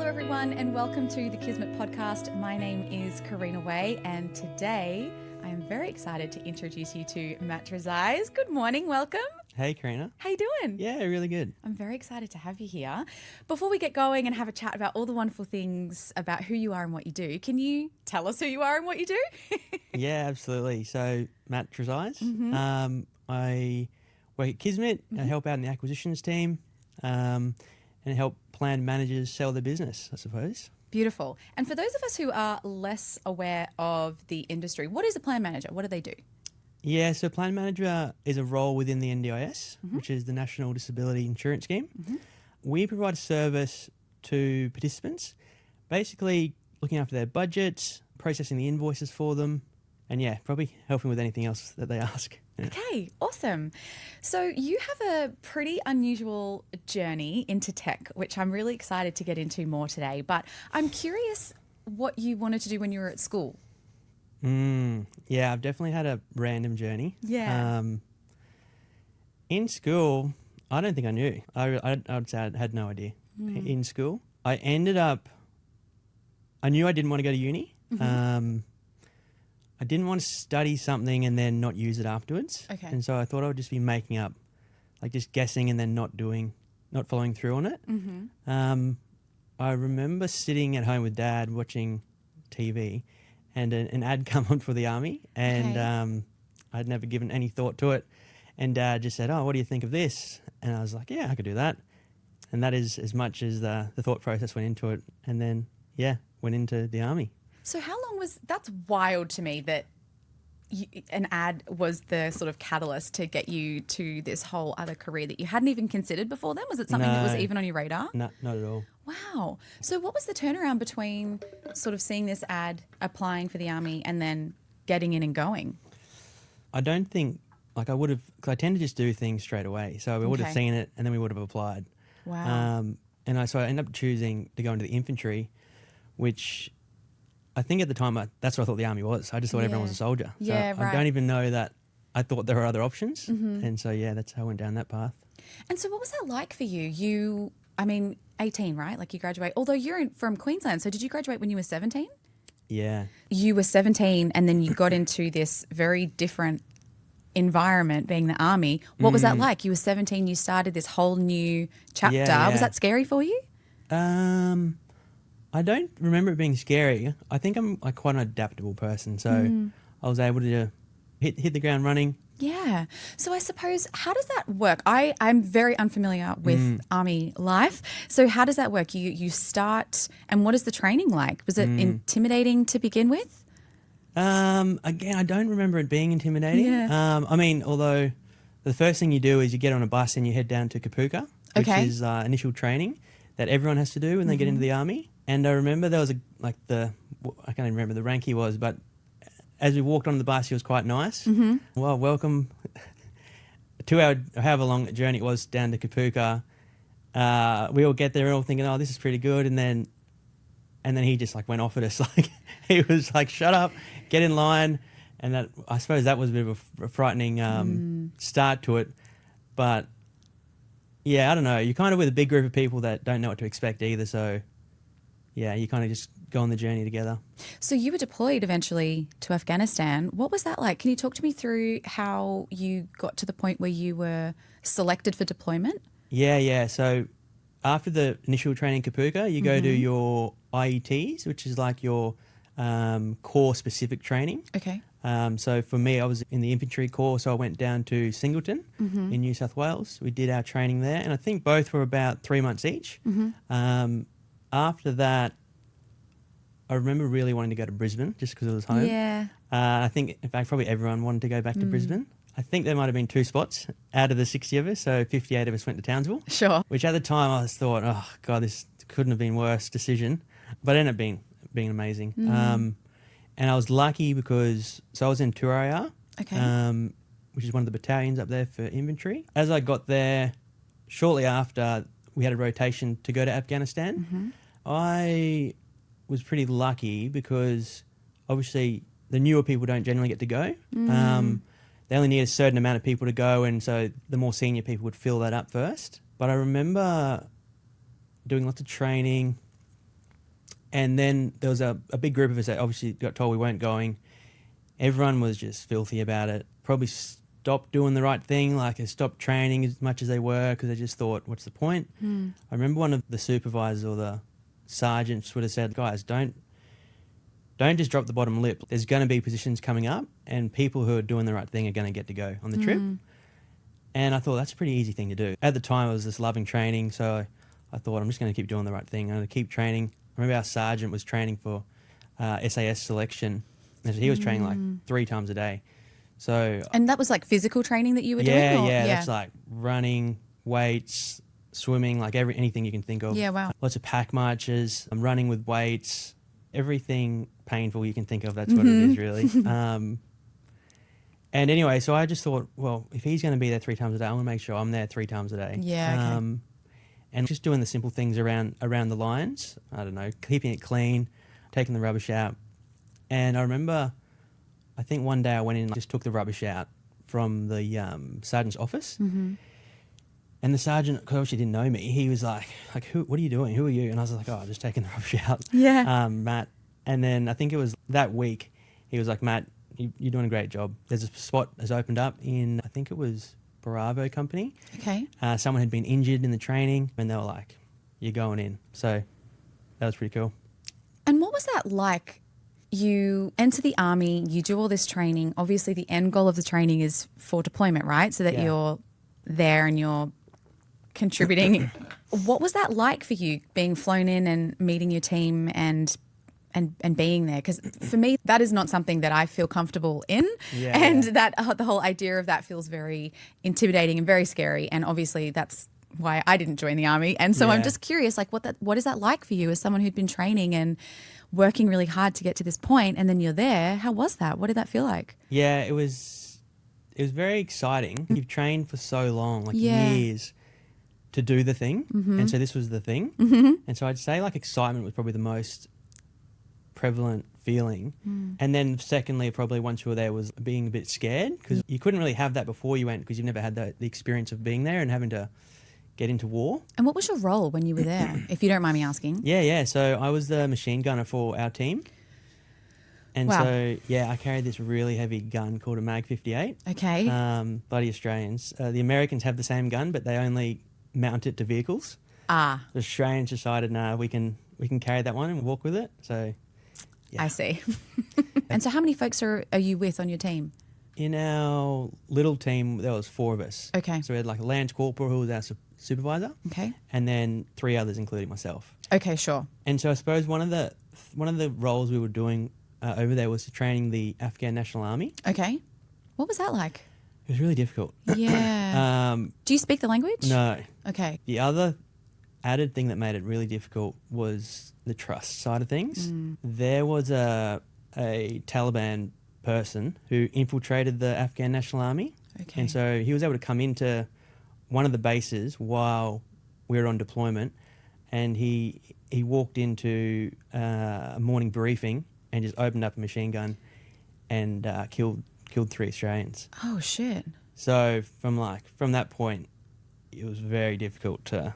everyone, and welcome to the Kismet Podcast. My name is Carina Waye, and today I am very excited to introduce you to Matt Trezise. Good morning, welcome. Hey, Carina. How you doing? Yeah, really good. I'm very excited to have you here. Before we get going and have a chat about all the wonderful things about who you are and what you do, can you tell us who you are and what you do? Yeah, absolutely. So, Matt Trezise. I work at Kismet. I help out in the acquisitions team and help plan managers sell their business, I suppose. Beautiful. And for those of us who are less aware of the industry, what is a plan manager? What do they do? Yeah, so plan manager is a role within the NDIS, which is the National Disability Insurance Scheme. We provide a service to participants, basically looking after their budgets, processing the invoices for them, and yeah, probably helping with anything else that they ask. Okay, awesome. So you have a pretty unusual journey into tech, which I'm really excited to get into more today. But I'm curious what you wanted to do when you were at school. Yeah, I've definitely had a random journey. Yeah. In school, I don't think I knew. I'd say I had no idea. In school, I knew I didn't want to go to uni. I didn't want to study something and then not use it afterwards. Okay. And so I thought I would just be making up, like just guessing and then not following through on it. I remember sitting at home with Dad watching TV and an ad come on for the army, and I'd never given any thought to it. And Dad just said, "Oh, what do you think of this?" And I was like, "Yeah, I could do that." And that is as much as the thought process went into it. And then, went into the army. So how long that's wild to me that an ad was the sort of catalyst to get you to this whole other career that you hadn't even considered before then? Was it something that was even on your radar? No, not at all. Wow. So what was the turnaround between sort of seeing this ad, applying for the army, and then getting in and going? I don't think, I would have, because I tend to just do things straight away. So we would have seen it and then we would have applied. Wow. So I ended up choosing to go into the infantry, which I think at the time that's what I thought the army was. I just thought everyone was a soldier. So I don't even know that I thought there were other options. And so, that's how I went down that path. And so what was that like for you? 18, right? Like you graduate, although you're from Queensland. So did you graduate when you were 17? Yeah. You were 17 and then you got into this very different environment being the army. What was that like? You were 17, you started this whole new chapter. Yeah. Was that scary for you? I don't remember it being scary. I think I'm quite an adaptable person. So I was able to hit the ground running. Yeah. So I suppose, how does that work? I'm very unfamiliar with army life. So how does that work? You start, and what is the training like? Was it intimidating to begin with? Again, I don't remember it being intimidating. Yeah. Although the first thing you do is you get on a bus and you head down to Kapuka, which is initial training that everyone has to do when they get into the army. And I remember there was I can't even remember the rank he was, but as we walked on the bus, he was quite nice. Well, welcome to our however long the journey it was down to Kapuka. We all get there all thinking, oh, this is pretty good. And then he just went off at us. He was like, shut up, get in line. And I suppose that was a bit of a frightening start to it. But yeah, I don't know. You're kind of with a big group of people that don't know what to expect either. So yeah, you kind of just go on the journey together. So you were deployed eventually to Afghanistan. What was that like? Can you talk to me through how you got to the point where you were selected for deployment? Yeah. So after the initial training in Kapuka, you go to your IETs, which is like your core specific training. Okay. So for me, I was in the infantry corps, so I went down to Singleton in New South Wales. We did our training there, and I think both were about 3 months each. After that, I remember really wanting to go to Brisbane just because it was home. Yeah. I think, in fact, probably everyone wanted to go back to Brisbane. I think there might have been 2 spots out of the 60 of us, so 58 of us went to Townsville. Sure. Which at the time I thought, oh, God, this couldn't have been worse decision. But it ended up being amazing. And I was lucky because, so I was in Turaya, which is one of the battalions up there for infantry. As I got there, shortly after, we had a rotation to go to Afghanistan. I was pretty lucky because obviously the newer people don't generally get to go. They only need a certain amount of people to go, and so the more senior people would fill that up first. But I remember doing lots of training, And then there was a big group of us that obviously got told we weren't going. Everyone was just filthy about it. Probably stopped doing the right thing, like they stopped training as much as they were because they just thought, what's the point? I remember one of the supervisors or the sergeants would have said, guys, don't just drop the bottom lip. There's going to be positions coming up and people who are doing the right thing are going to get to go on the trip. And I thought that's a pretty easy thing to do. At the time I was just loving training, so I thought I'm just going to keep doing the right thing. I'm going to keep training. I remember our sergeant was training for SAS selection. And so he was training like 3 times a day. So And that was like physical training that you were doing? Yeah, that's like running, weights, swimming, like anything you can think of. Yeah, wow. Lots of pack marches, running with weights, everything painful you can think of. That's what it is, really. And anyway, so I just thought, well, if he's going to be there 3 times a day, I want to make sure I'm there 3 times a day. Yeah, okay. And just doing the simple things around the lines. I don't know, keeping it clean, taking the rubbish out. And I remember, I think one day I went in and just took the rubbish out from the sergeant's office. And the sergeant, because obviously didn't know me, he was like, what are you doing? Who are you? And I was like, I'm just taking the rubbish out. Yeah. Matt. And then I think it was that week, he was like, Matt, you're doing a great job. There's a spot has opened up in, I think it was Bravo Company. Okay. Someone had been injured in the training and they were like, you're going in. So that was pretty cool. And what was that like? You enter the army, you do all this training. Obviously, the end goal of the training is for deployment, right? So that you're there and you're contributing. What was that like for you, being flown in and meeting your team and being there? Because for me, that is not something that I feel comfortable in. That the whole idea of that feels very intimidating and very scary. And obviously, that's why I didn't join the army. And so I'm just curious, like, what is that like for you as someone who'd been training and working really hard to get to this point, and then you're there? How was that? What did that feel like? Yeah, it was very exciting. You've trained for so long, like years, to do the thing. And so this was the thing. And so I'd say like excitement was probably the most prevalent feeling. And then secondly, probably once you were there, was being a bit scared, because you couldn't really have that before you went, because you've never had the experience of being there and having to get into war. And what was your role when you were there, if you don't mind me asking? Yeah. So I was the machine gunner for our team. And so, I carried this really heavy gun called a Mag 58. Okay. Bloody Australians. The Americans have the same gun, but they only mount it to vehicles. The Australians decided, we can carry that one and walk with it. So, yeah. I see. And so how many folks are you with on your team? In our little team, there was 4 of us. Okay. So we had like a Lance Corporal who was our supervisor. Okay. And then 3 others, including myself. Okay, sure. And so I suppose one of the roles we were doing over there was training the Afghan National Army. Okay. What was that like? It was really difficult. Yeah. Do you speak the language? No. Okay. The other added thing that made it really difficult was the trust side of things. There was a Taliban person who infiltrated the Afghan National Army. Okay. And so he was able to come into one of the bases while we were on deployment, and he walked into a morning briefing and just opened up a machine gun and killed 3 Australians. Oh shit. So from that point, it was very difficult to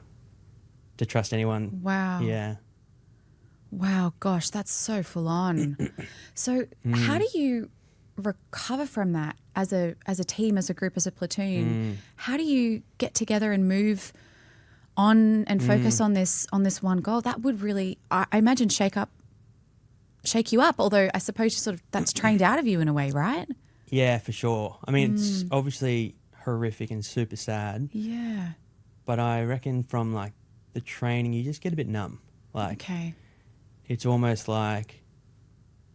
trust anyone. Wow. Yeah. Wow, gosh, that's so full on. So how do you recover from that as a team, as a group, as a platoon? How do you get together and move on and focus on this one goal? That would really, I imagine, shake you up, although I suppose that's trained out of you in a way, right? Yeah, for sure. I mean, it's obviously horrific and super sad. Yeah. But I reckon from like the training, you just get a bit numb. Like, okay. It's almost like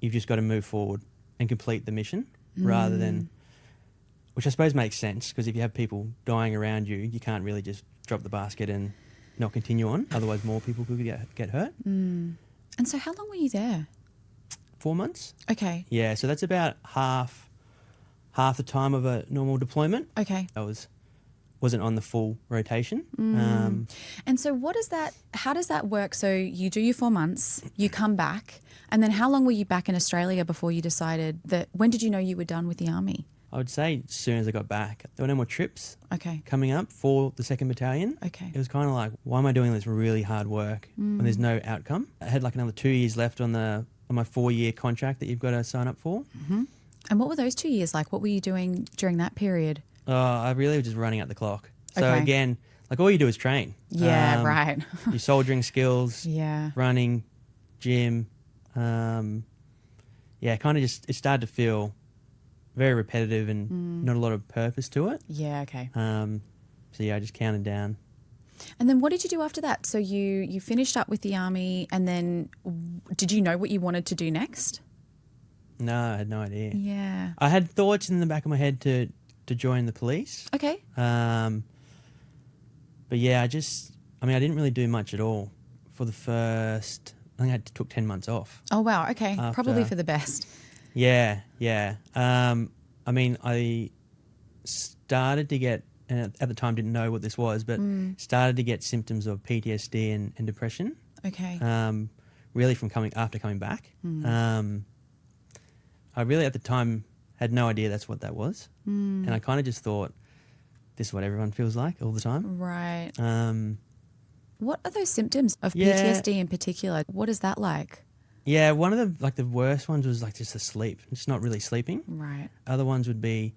you've just got to move forward and complete the mission rather than, which I suppose makes sense, because if you have people dying around you, you can't really just drop the basket and not continue on. Otherwise, more people could get hurt. And so how long were you there? 4 months. Okay. Yeah, so that's about half the time of a normal deployment. Okay. I wasn't on the full rotation. And so how does that work? So you do your 4 months, you come back, and then how long were you back in Australia before you decided when did you know you were done with the army? I would say as soon as I got back. There were no more trips Okay. coming up for the 2nd Battalion. Okay. It was kind of like, why am I doing this really hard work when there's no outcome? I had like another 2 years left on my 4-year contract that you've got to sign up for. Mm-hmm. And what were those 2 years like? What were you doing during that period? I really was just running out the clock. So Okay. again, like all you do is train. Yeah, right. Your soldiering skills, Yeah. running, gym. Kind of just, it started to feel very repetitive and not a lot of purpose to it. Yeah, okay. So yeah, I just counted down. And then what did you do after that? So you finished up with the army, and then did you know what you wanted to do next? No, I had no idea. Yeah. I had thoughts in the back of my head to join the police. Okay. But yeah, I didn't really do much at all for the first, I think I took 10 months off. Oh, wow. Okay. Probably for the best. Yeah. I started to get, and at the time didn't know what this was, but started to get symptoms of PTSD and depression. Okay. Really from after coming back. I really at the time had no idea that's what that was. And I kind of just thought, this is what everyone feels like all the time. Right. What are those symptoms of PTSD in particular? What is that like? Yeah, one of the worst ones was like just the sleep, just not really sleeping. Right. Other ones would be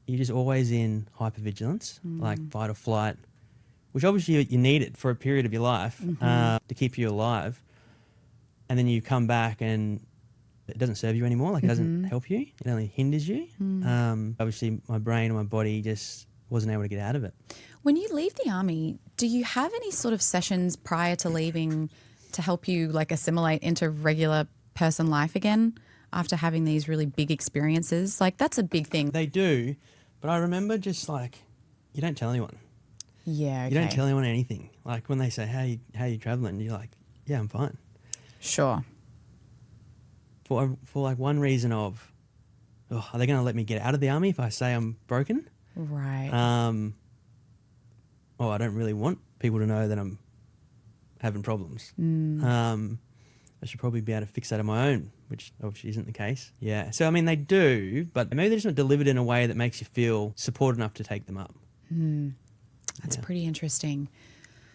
you're just always in hypervigilance, like fight or flight, which obviously you need it for a period of your life to keep you alive. And then you come back and it doesn't serve you anymore, like it doesn't help you, it only hinders you. Obviously my brain and my body just wasn't able to get out of it. When you leave the army, do you have any sort of sessions prior to leaving to help you like assimilate into regular person life again after having these really big experiences? Like that's a big thing. They do, but I remember just like, you don't tell anyone. Yeah, okay. You don't tell anyone anything. Like when they say, how you traveling? You're like, yeah, I'm fine. Sure. For like one reason of, are they going to let me get out of the army if I say I'm broken? Right. I don't really want people to know that I'm having problems. I should probably be able to fix that on my own, which obviously isn't the case. Yeah. So, I mean, they do, but maybe they're just not delivered in a way that makes you feel supported enough to take them up. That's pretty interesting.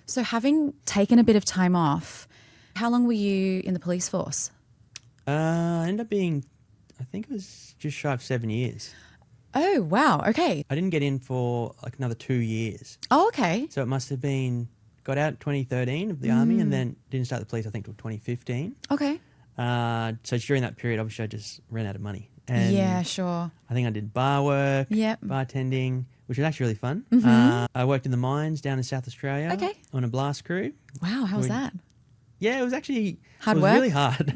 So having taken a bit of time off, how long were you in the police force? I ended up being, I think it was just shy of 7 years. Oh, wow. Okay. I didn't get in for like another 2 years. Oh, okay. So it must have been, got out 2013 of the army and then didn't start the police, I think, till 2015. Okay. So during that period, obviously, I just ran out of money. And yeah, sure. I think I did bar work, Yep. bartending, which was actually really fun. I worked in the mines down in South Australia on a blast crew. Wow, how was that? Yeah, it was actually Hard it was work? really hard,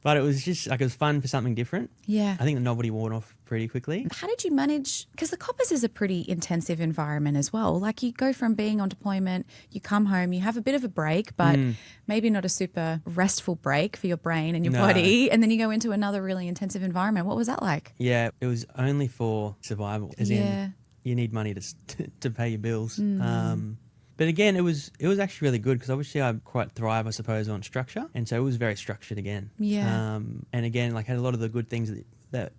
but it was just like it was fun for something different. Yeah. I think the novelty wore off pretty quickly. How did you manage, because the coppers is a pretty intensive environment as well. Like you go from being on deployment, you come home, you have a bit of a break, but maybe not a super restful break for your brain and your body, and then you go into another really intensive environment. What was that like? Yeah, it was only for survival, as in you need money to pay your bills. But again, it was actually really good because obviously I quite thrive, I suppose, on structure, and so it was very structured again. Yeah. And again, like had a lot of the good things that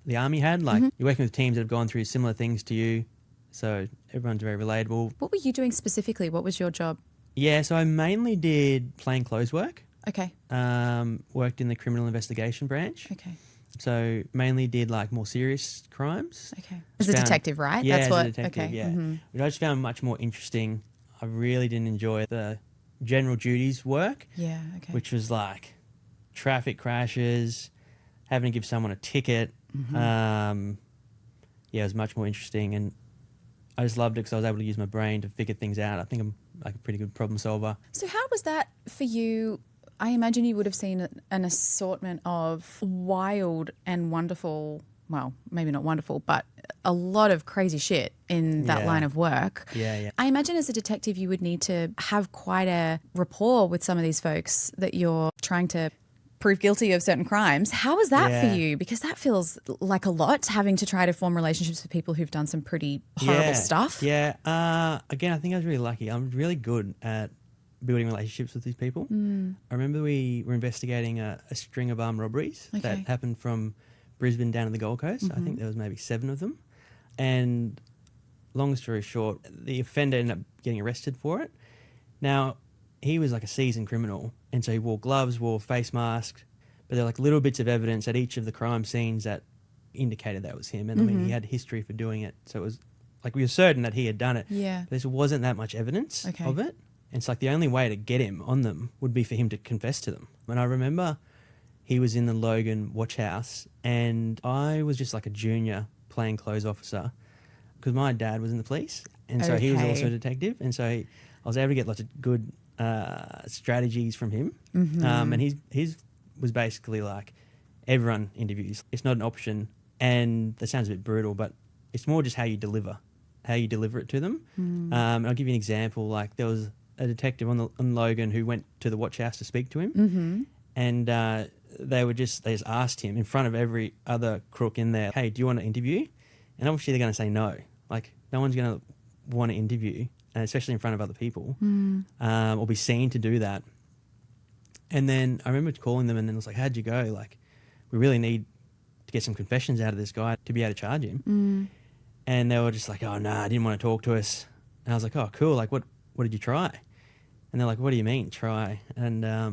the army had. Like you're working with teams that have gone through similar things to you, so everyone's very relatable. What were you doing specifically? What was your job? Yeah, so I mainly did plainclothes work. Okay. Worked in the criminal investigation branch. Okay. So mainly did like more serious crimes. Okay. As a detective, right? Yeah, That's as a detective, okay. yeah. Which I just found much more interesting. I really didn't enjoy the general duties work. Yeah, okay. Which was like traffic crashes, having to give someone a ticket. It was much more interesting, and I just loved it because I was able to use my brain to figure things out. I think I'm like a pretty good problem solver. So how was that for you? I imagine you would have seen an assortment of wild and wonderful, well, maybe not wonderful, but a lot of crazy shit in that line of work. Yeah. I imagine as a detective you would need to have quite a rapport with some of these folks that you're trying to prove guilty of certain crimes. How was that for you? Because that feels like a lot, having to try to form relationships with people who've done some pretty horrible stuff. Yeah. Again, I think I was really lucky. I'm really good at building relationships with these people. I remember we were investigating a string of armed robberies that happened from Brisbane down to the Gold Coast. I think there was maybe 7 of them. And long story short, the offender ended up getting arrested for it. Now, he was like a seasoned criminal, and so he wore gloves, wore face masks, but there were like little bits of evidence at each of the crime scenes that indicated that was him. And I mean, he had history for doing it, so it was like we were certain that he had done it. Yeah. But there wasn't that much evidence of it. And it's like the only way to get him on them would be for him to confess to them. And I remember he was in the Logan watch house, and I was just like a junior plainclothes officer because my dad was in the police, and so he was also a detective, and so I was able to get lots of good strategies from him. And his was basically like, everyone interviews. It's not an option, and that sounds a bit brutal, but it's more just how you deliver it to them. And I'll give you an example. Like there was a detective on Logan who went to the watch house to speak to him, and they just asked him in front of every other crook in there, "Hey, do you want to interview?" And obviously they're going to say no. Like no one's going to want to interview, and especially in front of other people, or be seen to do that. And then I remember calling them, and then I was like, "How'd you go? Like, we really need to get some confessions out of this guy to be able to charge him." And they were just like, "Oh, nah, I didn't want to talk to us." And I was like, "Oh, cool. Like, what did you try?" And they're like, "What do you mean, try?" And I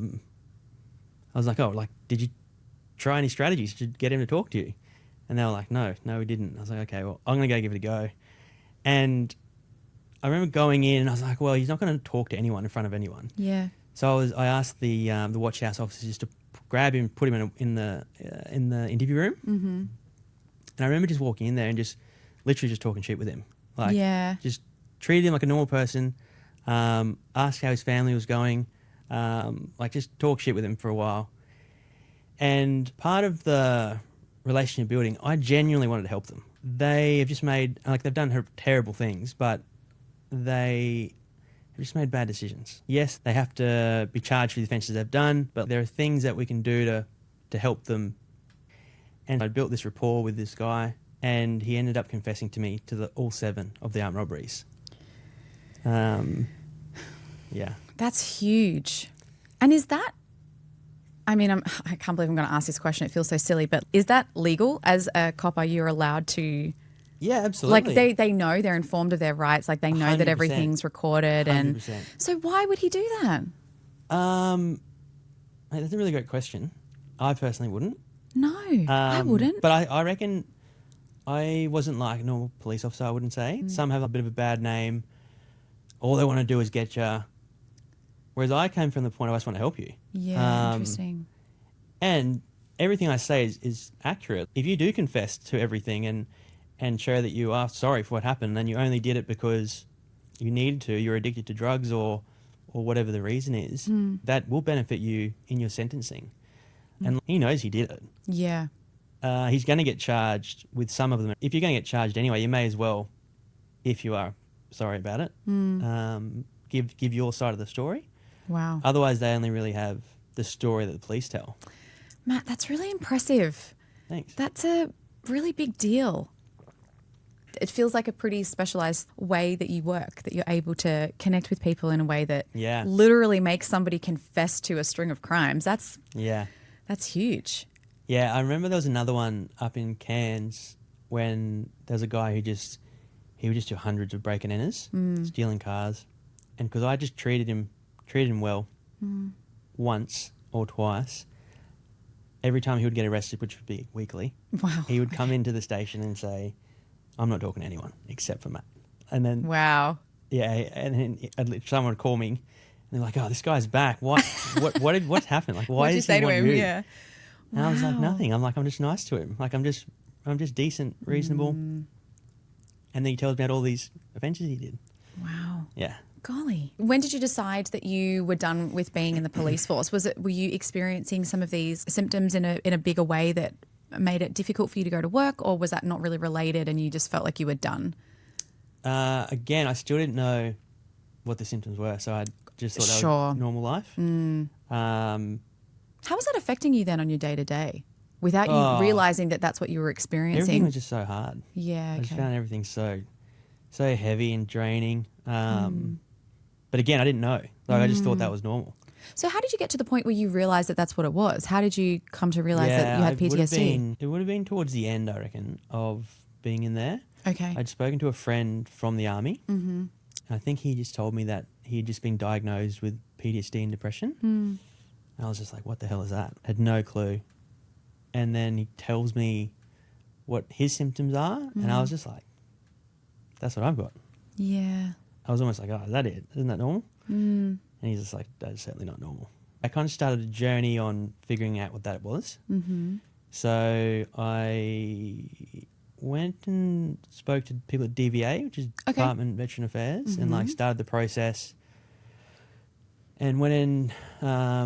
was like, "Oh, like, did you try any strategies to get him to talk to you?" And they were like, no, we didn't. I was like, "Okay, well, I'm going to go give it a go." And I remember going in, and I was like, well, he's not going to talk to anyone in front of anyone. Yeah. So I asked the watch house officers just to grab him, put him in the interview room. And I remember just walking in there and just literally just talking shit with him. Like, just treated him like a normal person, asked how his family was going, like just talk shit with him for a while. And part of the relationship building, I genuinely wanted to help them. They have just made, like they've done terrible things, but they have just made bad decisions. Yes, they have to be charged for the offences they've done, but there are things that we can do to help them. And I built this rapport with this guy, and he ended up confessing to me to all 7 of the armed robberies. Yeah. That's huge. And is that, I mean, I can't believe I'm going to ask this question. It feels so silly, but is that legal as a cop? Are you allowed to? Yeah, absolutely. Like they know, they're informed of their rights. Like they know 100%. That everything's recorded. 100%. And so why would he do that? That's a really great question. I personally wouldn't. No, I wouldn't. But I reckon I wasn't like a normal police officer, I wouldn't say. Some have a bit of a bad name. All they want to do is get you. Whereas I came from the point I just want to help you. Yeah, interesting. And everything I say is accurate. If you do confess to everything and show that you are sorry for what happened, and you only did it because you needed to, you're addicted to drugs or whatever the reason is, that will benefit you in your sentencing. And he knows he did it. Yeah. He's going to get charged with some of them. If you're going to get charged anyway, you may as well, if you are sorry about it, give your side of the story. Wow. Otherwise, they only really have the story that the police tell. Matt, that's really impressive. Thanks. That's a really big deal. It feels like a pretty specialised way that you work, that you're able to connect with people in a way that literally makes somebody confess to a string of crimes. That's huge. Yeah, I remember there was another one up in Cairns when there was a guy he would just do hundreds of break and enters, stealing cars, and because I just treated him well once or twice. Every time he would get arrested, which would be weekly, he would come into the station and say, "I'm not talking to anyone except for Matt." And then and then someone would call me and they're like, "Oh, this guy's back. What what's happened? Like, why is he want you?" Yeah. And I was like, "Nothing. I'm just nice to him. Like, I'm just decent, reasonable." And then he tells me about all these offences he did. Wow. Yeah. Golly. When did you decide that you were done with being in the police force? Were you experiencing some of these symptoms in a bigger way that made it difficult for you to go to work, or was that not really related and you just felt like you were done? Again, I still didn't know what the symptoms were, so I just thought that was normal life. How was that affecting you then on your day-to-day without you realising that that's what you were experiencing? Everything was just so hard. Yeah, okay. I just found everything so heavy and draining. But again, I didn't know. Like, I just thought that was normal. So how did you get to the point where you realised that that's what it was? How did you come to realise that you had PTSD? It would have been towards the end, I reckon, of being in there. Okay. I'd spoken to a friend from the army. Mm-hmm. I think he just told me that he had just been diagnosed with PTSD and depression. And I was just like, what the hell is that? I had no clue. And then he tells me what his symptoms are. And I was just like, that's what I've got. Yeah. I was almost like, oh, is that it? Isn't that normal? And he's just like, that is certainly not normal. I kind of started a journey on figuring out what that was. Mm-hmm. So I went and spoke to people at DVA, which is Department of Veteran Affairs, and like started the process. And went in, I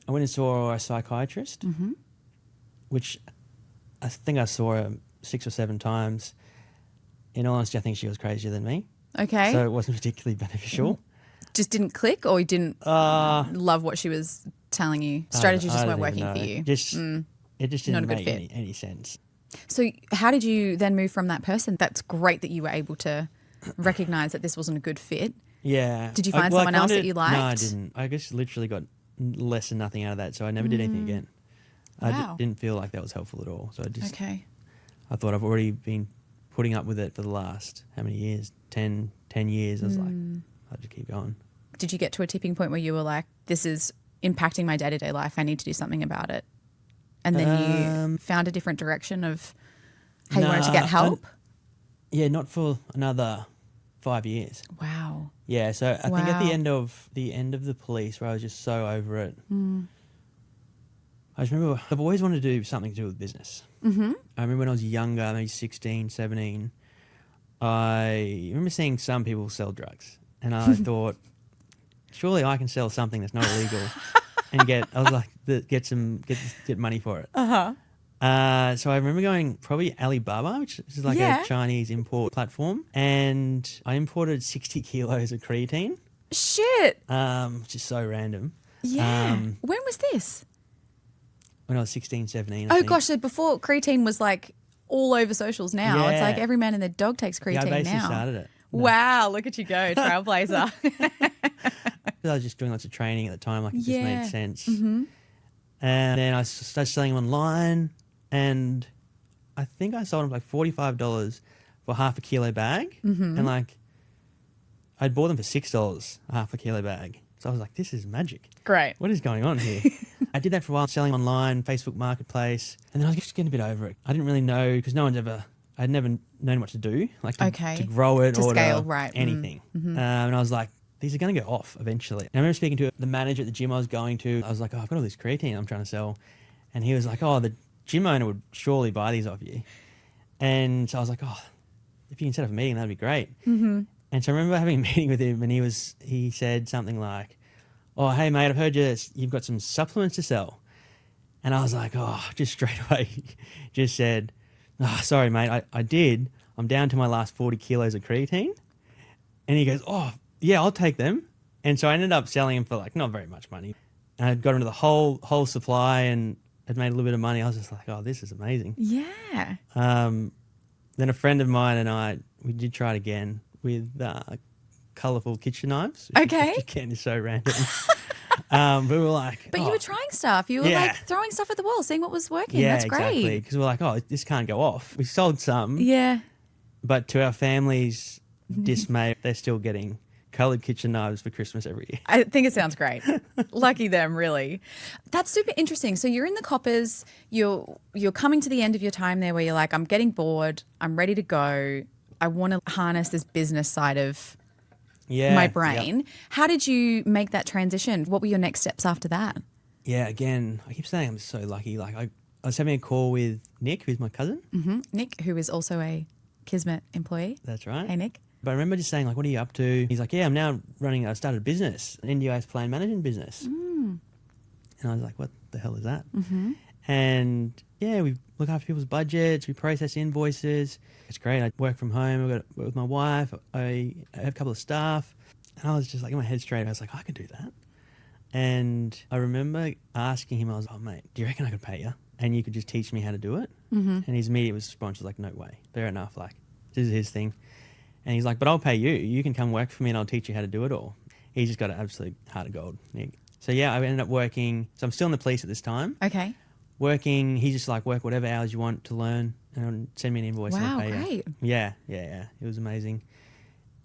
went and saw a psychiatrist, which I think I saw her 6 or 7 times. In all honesty, I think she was crazier than me. Okay. So it wasn't particularly beneficial. Just didn't click, or you didn't love what she was telling you? Strategies just weren't working for you? It just didn't make any sense. So how did you then move from that person? That's great that you were able to recognise that this wasn't a good fit. Yeah. Did you find someone else that you liked? No, I didn't. I just literally got less than nothing out of that, so I never did anything again. Wow. I didn't feel like that was helpful at all. So I thought I've already been putting up with it for the last, how many years? 10 years. I was like, I'll just keep going. Did you get to a tipping point where you were like, this is impacting my day-to-day life, I need to do something about it? And then you found a different direction of how you wanted to get help? Not for another 5 years. Wow. Yeah, so I think at the end of the police, where I was just so over it, I just remember I've always wanted to do something to do with business. Mm-hmm. I remember when I was younger, maybe 16, 17, I remember seeing some people sell drugs, and I thought, surely I can sell something that's not illegal and get money for it. So I remember going probably Alibaba, which is like a Chinese import platform, and I imported 60 kilos of creatine. Shit. Which is so random. Yeah. When was this? When I was 16, 17. Oh gosh, so before creatine was like all over socials now. Yeah. It's like every man and their dog takes creatine now. I basically started it. No. Wow, look at you go, trailblazer. I was just doing lots of training at the time, like it just made sense. Mm-hmm. And then I started selling online, and I think I sold them like $45 for half a kilo bag. Mm-hmm. And like, I'd bought them for $6 a half a kilo bag. So I was like, this is magic. Great. What is going on here? I did that for a while, selling online, Facebook Marketplace. And then I was just getting a bit over it. I didn't really know, because I'd never known what to do, like to grow it, to or scale, to anything. Mm-hmm. And I was like, these are going to go off eventually. And I remember speaking to the manager at the gym I was going to. I was like, I've got all this creatine I'm trying to sell. And he was like, the gym owner would surely buy these off you. And so I was like, if you can set up a meeting, that'd be great. Mm-hmm. And so I remember having a meeting with him, and he said something like, hey mate, I've heard you've got some supplements to sell. And I was like, just straight away, just said, sorry mate, I did. I'm down to my last 40 kilos of creatine. And he goes, yeah, I'll take them. And so I ended up selling them for like not very much money. And I got into the whole supply and had made a little bit of money. I was just like, this is amazing. Yeah. Then a friend of mine and we did try it again with colourful kitchen knives. Okay. Which again is so random. But we were like... But you were trying stuff. You were like throwing stuff at the wall, seeing what was working. That's great. Yeah, exactly. Because we were like, this can't go off. We sold some. Yeah. But to our family's dismay, they're still getting coloured kitchen knives for Christmas every year. I think it sounds great. Lucky them, really. That's super interesting. So you're in the coppers. You're coming to the end of your time there where you're like, I'm getting bored. I'm ready to go. I want to harness this business side of my brain. Yep. How did you make that transition? What were your next steps after that? Yeah, again, I keep saying I'm so lucky. Like I was having a call with Nick, who's my cousin. Mm-hmm. Nick, who is also a Kismet employee. That's right. Hey, Nick. But I remember just saying, like, what are you up to? He's like, I'm now I started a business, an NDIS plan management business. And I was like, what the hell is that? Mm-hmm. And we look after people's budgets, we process invoices. It's great. I work from home. I've got work with my wife. I have a couple of staff. And I was just like, in my head straight, I was like, I could do that. And I remember asking him, I was like, mate, do you reckon I could pay you? And you could just teach me how to do it? Mm-hmm. And his immediate response was like, no way. Fair enough. Like, this is his thing. And he's like, but I'll pay you. You can come work for me and I'll teach you how to do it all. He's just got an absolute heart of gold, Nick. So yeah, I ended up working. So I'm still in the police at this time. Okay. Working, he's just like, work whatever hours you want to learn and send me an invoice. Wow, and I'll pay great. you. Yeah. It was amazing.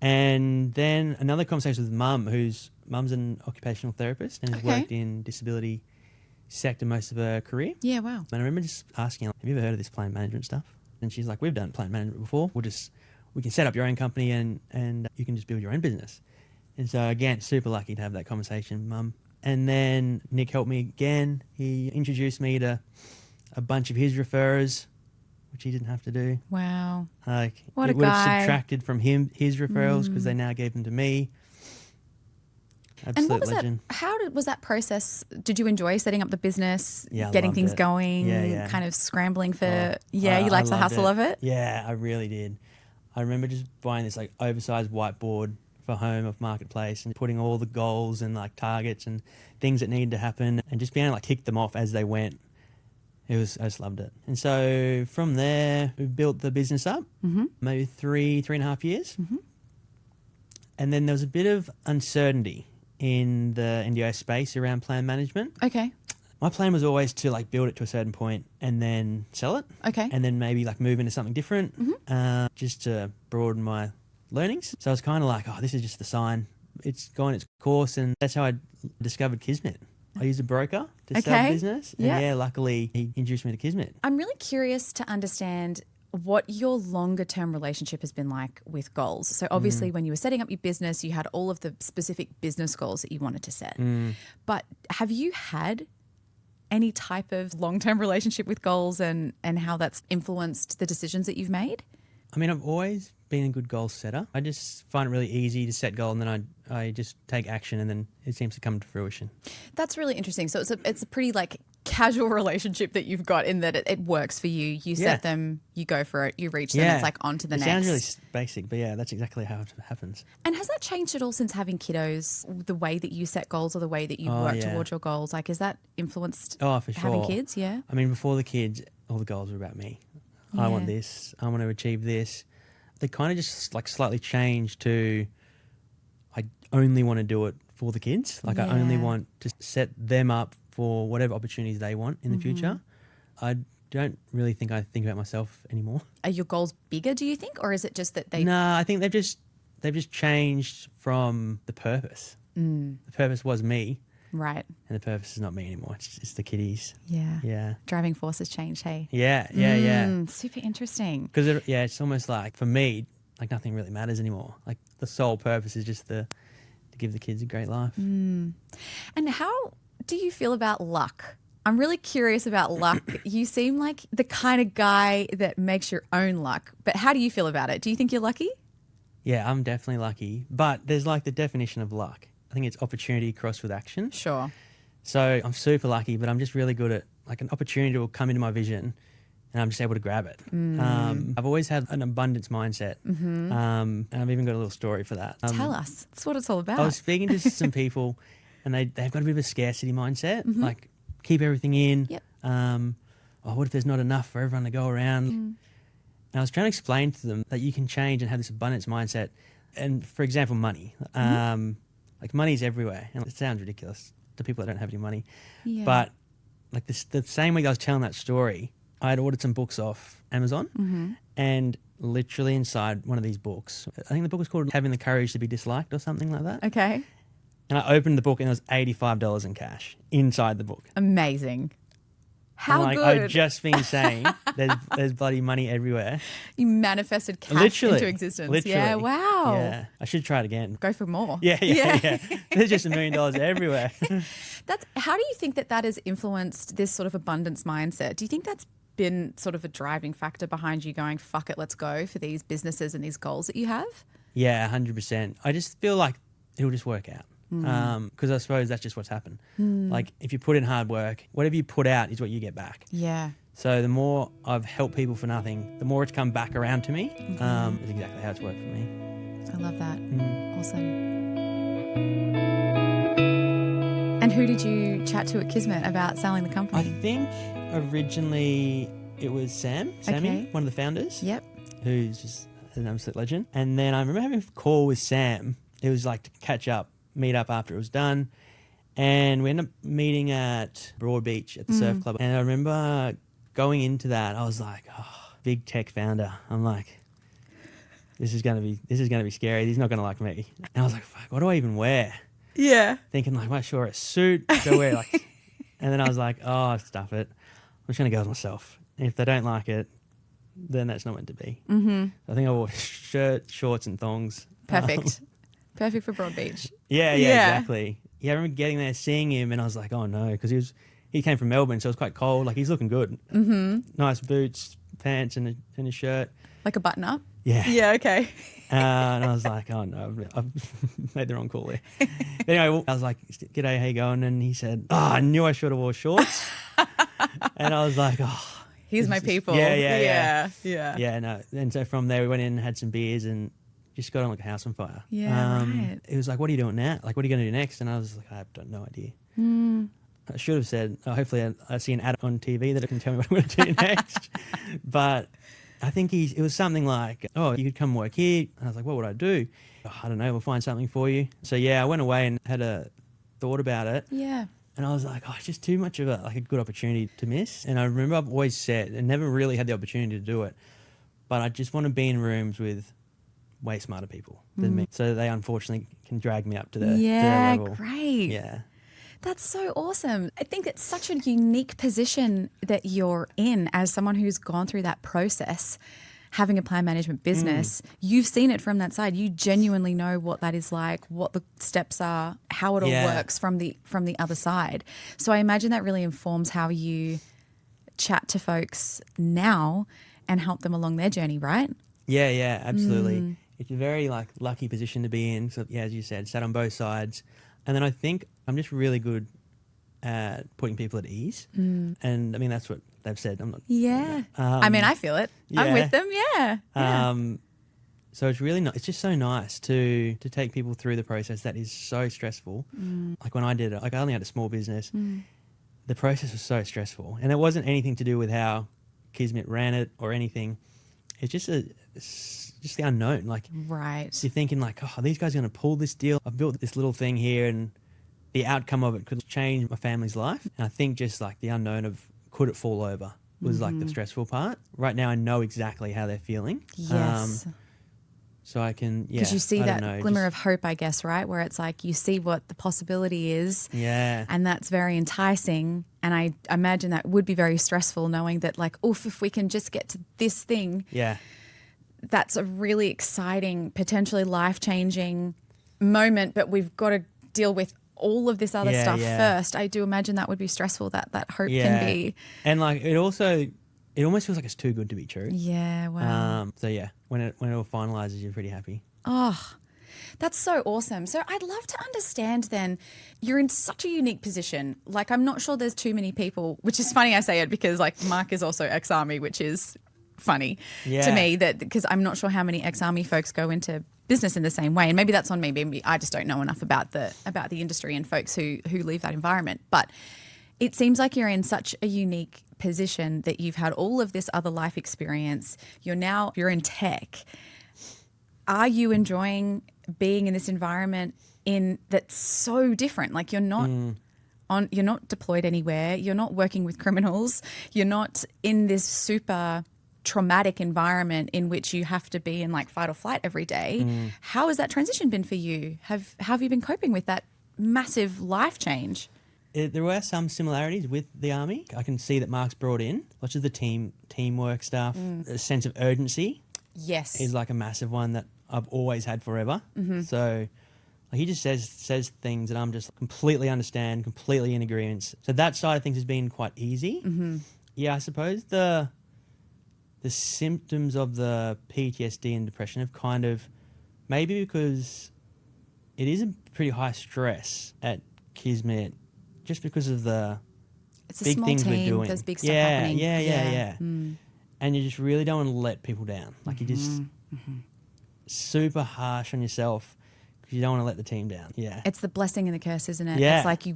And then another conversation with mum's an occupational therapist and has worked in disability sector most of her career. Yeah, wow. And I remember just asking her, have you ever heard of this plan management stuff? And she's like, we've done plan management before. We can set up your own company and you can just build your own business. And so again, super lucky to have that conversation with Mum. And then Nick helped me again. He introduced me to a bunch of his referrers, which he didn't have to do. Wow. Like, what a it would have guy. subtracted from his referrals because they now gave them to me. Absolute And what was legend. that? How was that process? Did you enjoy setting up the business, Yeah, I getting loved things it. going, Yeah. kind of scrambling for? You You liked the hustle of it. Yeah, I really did. I remember just buying this like oversized whiteboard for home of Marketplace and putting all the goals and like targets and things that needed to happen and just being able to like tick them off as they went. I just loved it. And so from there, we built the business up, maybe three and a half years. And then there was a bit of uncertainty in the NDO space around plan management. Okay. My plan was always to like build it to a certain point and then sell it. Okay. And then maybe like move into something different, just to broaden my learnings. So I was kind of like, oh, this is just the sign. It's gone its course. And that's how I discovered Kismet. I used a broker to sell business. And yeah, luckily he introduced me to Kismet. I'm really curious to understand what your longer term relationship has been like with goals. So obviously when you were setting up your business, you had all of the specific business goals that you wanted to set. But have you had any type of long-term relationship with goals and how that's influenced the decisions that you've made? I mean, I've always been a good goal setter. I just find it really easy to set goal and then I just take action and then it seems to come to fruition. That's really interesting. So it's a pretty like casual relationship that you've got in that it works for you. You set them, you go for it, you reach them, it's like on to the next. It sounds really basic, but yeah, that's exactly how it happens. And has that changed at all since having kiddos, the way that you set goals or the way that you work towards your goals? Like, has that influenced for sure. having kids? Yeah. I mean, before the kids, all the goals were about me. I want this. I want to achieve this. They kind of just like slightly changed to I only want to do it for the kids. Like I only want to set them up for whatever opportunities they want in the future. I don't really think I think about myself anymore. Are your goals bigger, do you think? Or is it just that they... No, I think they've just changed from the purpose. The purpose was me. Right. And the purpose is not me anymore. It's the kiddies. Yeah. Yeah. Driving force has changed, hey? Yeah. Super interesting. Because it's almost like for me, like nothing really matters anymore. Like the sole purpose is just to give the kids a great life. And how do you feel about luck? I'm really curious about luck. You seem like the kind of guy that makes your own luck. But how do you feel about it? Do you think you're lucky? Yeah, I'm definitely lucky. But there's like the definition of luck. I think it's opportunity crossed with action. Sure. So I'm super lucky, but I'm just really good at like an opportunity will come into my vision and I'm just able to grab it. I've always had an abundance mindset. And I've even got a little story for that. Tell us. That's what it's all about. I was speaking to some people and they've got a bit of a scarcity mindset, like keep everything in. Yep. What if there's not enough for everyone to go around? And I was trying to explain to them that you can change and have this abundance mindset. And for example, money. Like money's everywhere. And it sounds ridiculous to people that don't have any money. Yeah. But like the same week I was telling that story, I had ordered some books off Amazon and literally inside one of these books, I think the book was called Having the Courage to be Disliked or something like that. Okay. And I opened the book and there was $85 in cash inside the book. Amazing. How like, good. I've just been saying there's bloody money everywhere. You manifested cash Literally. into existence. Literally. Yeah, wow. Yeah. I should try it again. Go for more. Yeah. There's just $1 million everywhere. How do you think that has influenced this sort of abundance mindset? Do you think that's been sort of a driving factor behind you going, fuck it, let's go for these businesses and these goals that you have? Yeah, 100%. I just feel like it'll just work out. Because I suppose that's just what's happened. Like if you put in hard work, whatever you put out is what you get back. Yeah. So the more I've helped people for nothing, the more it's come back around to me. Is exactly how it's worked for me. I love that. Awesome. And who did you chat to at Kismet about selling the company? I think originally it was Sammy, one of the founders. Yep. Who's just an absolute legend. And then I remember having a call with Sam. It was like to catch up meet up after it was done. And we ended up meeting at Broad Beach at the surf club. And I remember going into that, I was like, oh, big tech founder. I'm like, this is gonna be scary. He's not gonna like me. And I was like, fuck, what do I even wear? Yeah. Thinking like, well, sure, a suit. Should I wear like? And then I was like, oh, stuff it. I'm just gonna go with myself. And if they don't like it, then that's not meant to be. I think I wore shirt, shorts, and thongs. Perfect. Perfect for Broad Beach. Yeah, exactly. Yeah, I remember getting there, seeing him, and I was like, oh no, because he came from Melbourne, so it was quite cold. Like, he's looking good. Nice boots, pants, and a shirt. Like a button up? Yeah. Yeah, okay. And I was like, oh no, I've made the wrong call there. But anyway, I was like, g'day, how you going? And he said, oh, I knew I should have wore shorts. And I was like, oh. Here's my people. Yeah. Yeah, no. And so from there, we went in and had some beers and just got on like a house on fire. Yeah, right. It was like, what are you doing now? Like, what are you going to do next? And I was like, I have no idea. I should have said, hopefully I see an ad on TV that can tell me what I'm going to do next. But I think it was something like, oh, you could come work here. And I was like, what would I do? Oh, I don't know, we'll find something for you. So yeah, I went away and had a thought about it. Yeah. And I was like, oh, it's just too much of a good opportunity to miss. And I remember I've always said, and never really had the opportunity to do it, but I just want to be in rooms with way smarter people than me. So they unfortunately can drag me up to their level. Yeah, great. Yeah. That's so awesome. I think it's such a unique position that you're in as someone who's gone through that process, having a plan management business. You've seen it from that side. You genuinely know what that is like, what the steps are, how it all works from the other side. So I imagine that really informs how you chat to folks now and help them along their journey, right? Yeah, absolutely. It's a very lucky position to be in. So yeah, as you said, sat on both sides. And then I think I'm just really good at putting people at ease. And I mean, that's what they've said. I'm not. Yeah. I mean, I feel it. Yeah. I'm with them. Yeah. So it's really it's just so nice to take people through the process that is so stressful. Like when I did it, I only had a small business. The process was so stressful. And it wasn't anything to do with how Kismet ran it or anything. It's just the unknown. Like, right. You're thinking like, oh, these guys are going to pull this deal. I've built this little thing here and the outcome of it could change my family's life. And I think just like the unknown of could it fall over was like the stressful part. Right now I know exactly how they're feeling. Yes. So I can, because you see that glimmer of hope, I guess, right? Where it's like you see what the possibility is. Yeah. And that's very enticing. And I imagine that would be very stressful knowing that like, oof, if we can just get to this thing. Yeah. That's a really exciting, potentially life-changing moment, but we've got to deal with all of this other stuff first. I do imagine that would be stressful, that hope can be. And like it almost feels like it's too good to be true. Yeah, wow. So yeah, when it all finalizes, you're pretty happy. Oh, that's so awesome. So I'd love to understand then, you're in such a unique position. Like I'm not sure there's too many people, which is funny I say it because like Mark is also ex-army, which is funny to me that because I'm not sure how many ex-army folks go into business in the same way, and maybe that's on me. Maybe I just don't know enough about the industry and folks who leave that environment. But it seems like you're in such a unique position that you've had all of this other life experience. You're in tech. Are you enjoying being in this environment that's so different? Like you're not you're not deployed anywhere. You're not working with criminals. You're not in this super traumatic environment in which you have to be in like fight or flight every day. How has that transition been for you? How have you been coping with that massive life change? There were some similarities with the army. I can see that Mark's brought in lots of the teamwork stuff. A sense of urgency is like a massive one that I've always had forever. So like, he just says things that I'm just completely understand, completely in agreement. So that side of things has been quite easy. Yeah, I suppose the symptoms of the PTSD and depression have kind of, maybe because it is a pretty high stress at Kismet, just because of the big things we're doing. There's big stuff happening. Yeah. And you just really don't want to let people down. Like you're just super harsh on yourself because you don't want to let the team down. Yeah. It's the blessing and the curse, isn't it? Yeah. It's like you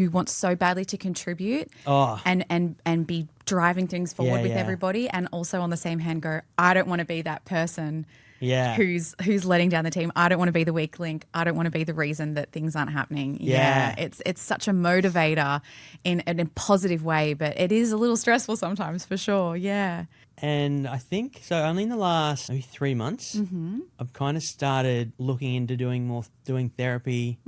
want so badly to contribute and be driving things forward with everybody, and also on the same hand go, I don't want to be that person who's letting down the team. I don't want to be the weak link. I don't want to be the reason that things aren't happening. Yeah. It's such a motivator in a positive way, but it is a little stressful sometimes for sure. Yeah. And I think, so only in the last maybe 3 months, I've kind of started looking into doing therapy,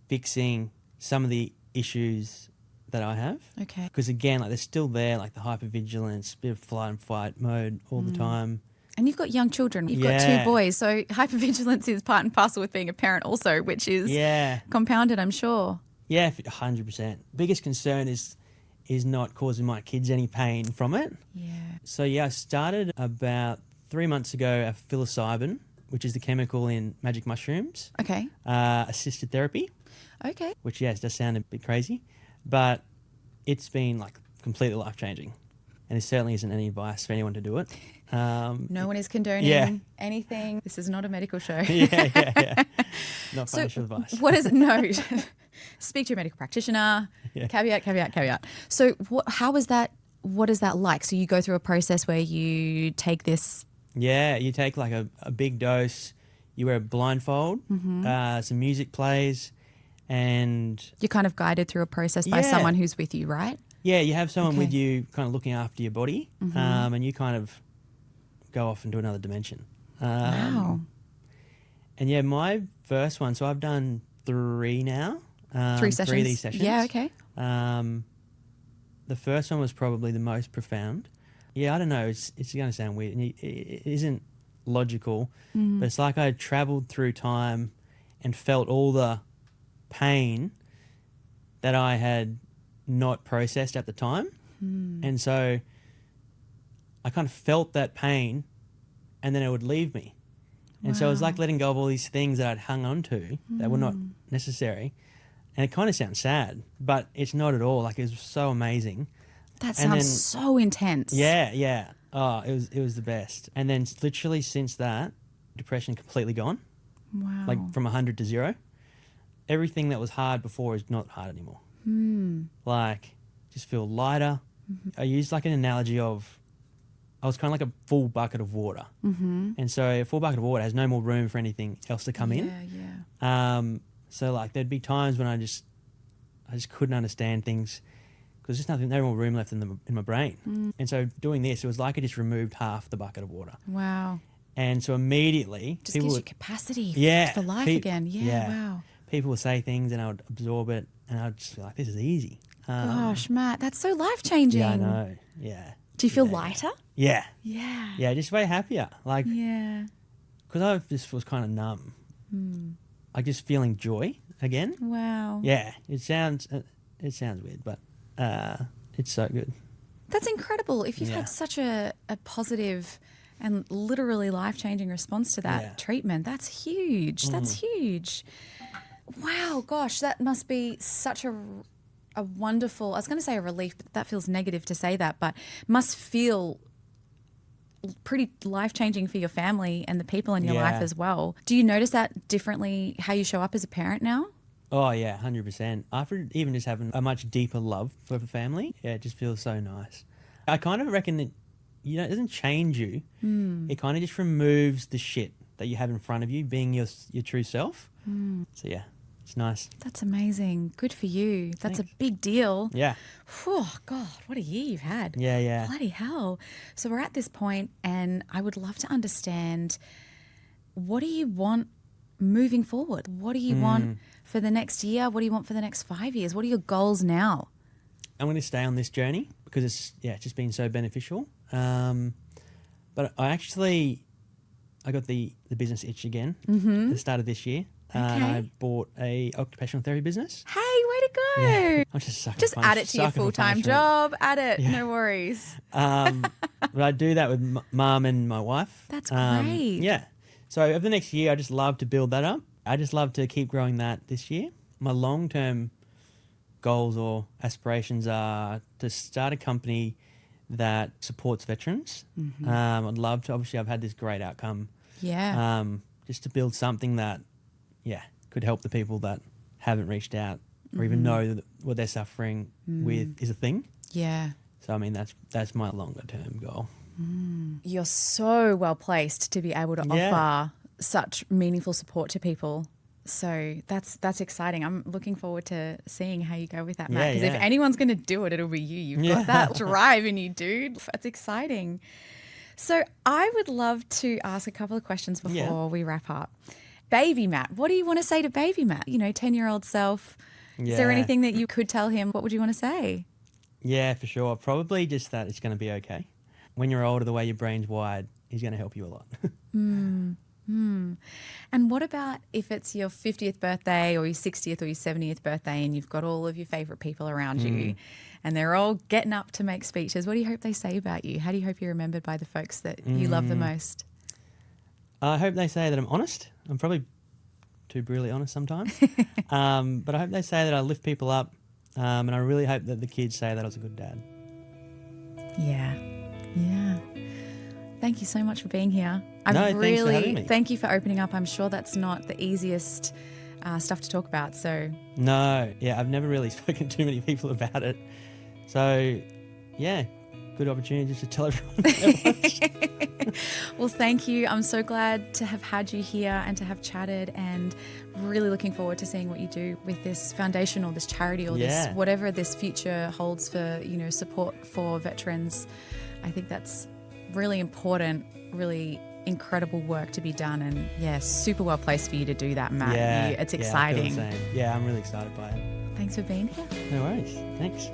fixing some of the issues that I have. Okay. Because again, like they're still there, like the hypervigilance, bit of flight and fight mode all the time. And you've got young children. You've got 2 boys. So hypervigilance is part and parcel with being a parent also, which is compounded, I'm sure. Yeah, 100%. Biggest concern is not causing my kids any pain from it. Yeah. So I started about 3 months ago a psilocybin, which is the chemical in magic mushrooms. Okay. Assisted therapy. Okay. Which, does sound a bit crazy, but it's been like completely life-changing. And there certainly isn't any advice for anyone to do it. No one is condoning anything. This is not a medical show. Not financial advice. What is it? No. Speak to your medical practitioner. Yeah. Caveat. So how is that? What is that like? So you go through a process where you take this. Yeah, you take like a big dose. You wear a blindfold. Some music plays, and you're kind of guided through a process by someone who's with you, right? Yeah, you have someone with you, kind of looking after your body, and you kind of go off into another dimension. Wow. And my first one. So I've done 3 now. 3 sessions. 3 of these sessions. Yeah, okay. The first one was probably the most profound. Yeah, I don't know. It's going to sound weird. And it isn't logical, but it's like I travelled through time and felt all the pain that I had not processed at the time. And so I kind of felt that pain and then it would leave me. And so it was like letting go of all these things that I'd hung on to that were not necessary. And it kind of sounds sad, but it's not at all. Like, it was so amazing. That sounds so intense. Yeah. Oh, it was the best. And then literally since that, depression completely gone. Wow. Like from 100 to 0. Everything that was hard before is not hard anymore. Like, just feel lighter. I used like an analogy of, I was kind of like a full bucket of water. And so a full bucket of water has no more room for anything else to come in. Yeah. So like there'd be times when I just couldn't understand things because there's no more room left in my brain. And so doing this, it was like I just removed half the bucket of water. Wow. And so immediately just gives you capacity for life again. Yeah. Wow. People would say things and I would absorb it and I'd just feel like, this is easy. Gosh, Matt, that's so life-changing. Yeah, I know. Yeah. Do you feel lighter? Yeah. Yeah. Yeah, just way happier. Like, yeah. Because I just was kind of numb. Like just feeling joy again. Wow. Yeah, it sounds weird, but it's so good. That's incredible. If you've had such a positive and literally life-changing response to that treatment, that's huge. That's huge. Wow, gosh, that must be such a wonderful, I was going to say a relief, but that feels negative to say that, but must feel pretty life-changing for your family and the people in your life as well. Do you notice that differently, how you show up as a parent now? Oh, yeah, 100%. After even just having a much deeper love for the family, it just feels so nice. I kind of reckon that, it doesn't change you. It kind of just removes the shit that you have in front of you, being your true self. So, yeah, it's nice. That's amazing. Good for you. That's a big deal. Yeah. Oh, God, what a year you've had. Yeah. Bloody hell. So we're at this point and I would love to understand, what do you want moving forward? What do you want for the next year? What do you want for the next 5 years? What are your goals now? I'm going to stay on this journey because it's just been so beneficial. But I got the business itch again at the start of this year. And I bought a occupational therapy business. Hey, way to go. Yeah, I'm just sucking. Just add it to your full-time job. Add it. Yeah. No worries. But I do that with Mum and my wife. That's great. Yeah. So over the next year, I just love to build that up. I just love to keep growing that this year. My long-term goals or aspirations are to start a company that supports veterans. I'd love to, obviously I've had this great outcome. Yeah. Just to build something that, could help the people that haven't reached out or even know that what they're suffering with is a thing. Yeah. So, I mean, that's my longer term goal. You're so well placed to be able to offer such meaningful support to people. So that's exciting. I'm looking forward to seeing how you go with that, Matt. Because if anyone's going to do it, it'll be you. You've got that drive in you, dude. That's exciting. So I would love to ask a couple of questions before we wrap up. Baby Matt, what do you want to say to baby Matt? 10-year-old self. Yeah. Is there anything that you could tell him? What would you want to say? Yeah, for sure. Probably just that it's going to be okay. When you're older, the way your brain's wired, he's going to help you a lot. And what about if it's your 50th birthday or your 60th or your 70th birthday and you've got all of your favourite people around you and they're all getting up to make speeches? What do you hope they say about you? How do you hope you're remembered by the folks that you love the most? I hope they say that I'm honest. I'm probably too brutally honest sometimes. But I hope they say that I lift people up, and I really hope that the kids say that I was a good dad. Yeah. Thank you so much for being here. Thanks for having me. Thank you for opening up. I'm sure that's not the easiest stuff to talk about. So no, I've never really spoken to too many people about it. So good opportunity just to tell everyone. Well, thank you. I'm so glad to have had you here and to have chatted, and really looking forward to seeing what you do with this foundation or this charity or this whatever this future holds for support for veterans. I think that's really important, really incredible work to be done, and super well placed for you to do that, Matt. It's exciting. I feel the same. I'm really excited by it. Thanks for being here. No worries. Thanks.